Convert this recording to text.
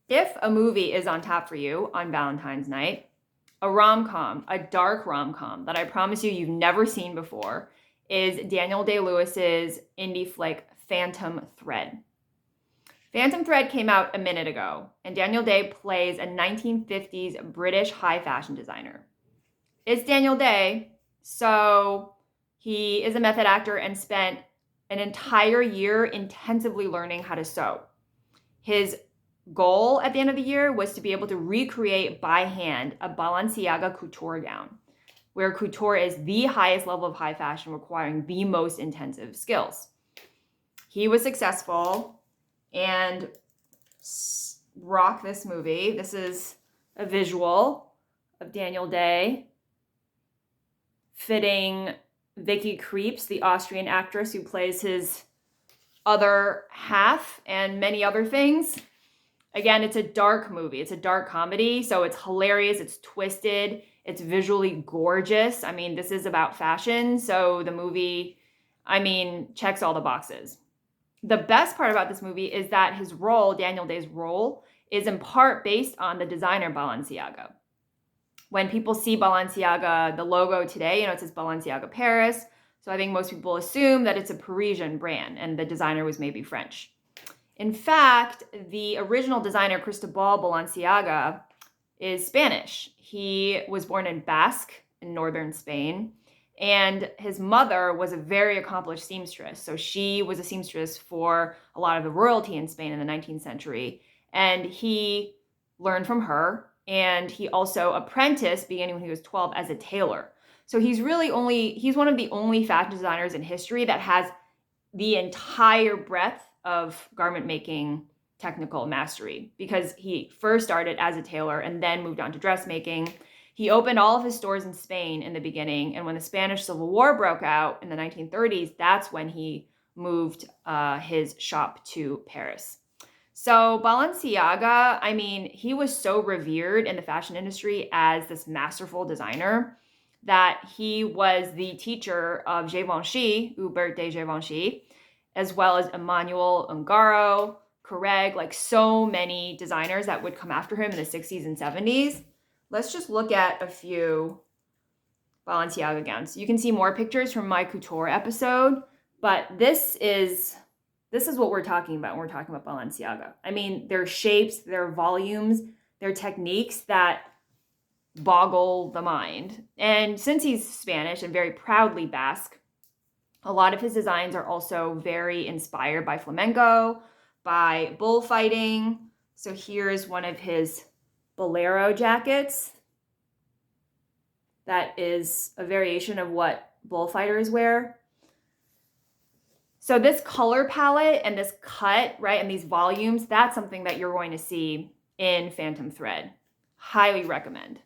If a movie is on tap for you on Valentine's night, a rom-com, a dark rom-com that I promise you you've never seen before is Daniel Day-Lewis's indie flick Phantom Thread. Phantom Thread came out a minute ago, and Daniel Day plays a 1950s British high fashion designer. It's Daniel Day, so he is a method actor and spent an entire year intensively learning how to sew. His goal at the end of the year was to be able to recreate by hand a Balenciaga couture gown, where couture is the highest level of high fashion requiring the most intensive skills. He was successful and rocked this movie. This is a visual of Daniel Day fitting Vicky Krieps, the Austrian actress who plays his other half, and many other things. Again, it's a dark movie. It's a dark comedy, so it's hilarious, it's twisted, it's visually gorgeous. I mean, this is about fashion, so the movie, checks all the boxes. The best part about this movie is that his role, Daniel Day's role, is in part based on the designer Balenciaga. When people see Balenciaga, the logo today, it says Balenciaga Paris. So I think most people assume that it's a Parisian brand and the designer was maybe French. In fact, the original designer, Cristobal Balenciaga, is Spanish. He was born in Basque in northern Spain, and his mother was a very accomplished seamstress. So she was a seamstress for a lot of the royalty in Spain in the 19th century, and he learned from her, and he also apprenticed beginning when he was 12 as a tailor. So he's one of the only fashion designers in history that has the entire breadth of garment making technical mastery, because he first started as a tailor and then moved on to dressmaking. He opened all of his stores in Spain in the beginning, and when the Spanish Civil War broke out in the 1930s, that's when he moved his shop to Paris. So Balenciaga, he was so revered in the fashion industry as this masterful designer that he was the teacher of Givenchy, Hubert de Givenchy, as well as Emmanuel Ungaro, Carreg, like so many designers that would come after him in the 60s and 70s. Let's just look at a few Balenciaga gowns. You can see more pictures from my couture episode, but this is what we're talking about when we're talking about Balenciaga. Their shapes, their volumes, their techniques that boggle the mind. And since he's Spanish and very proudly Basque, a lot of his designs are also very inspired by flamenco, by bullfighting. So here's one of his bolero jackets. That is a variation of what bullfighters wear. So this color palette and this cut, right, and these volumes, that's something that you're going to see in Phantom Thread. Highly recommend.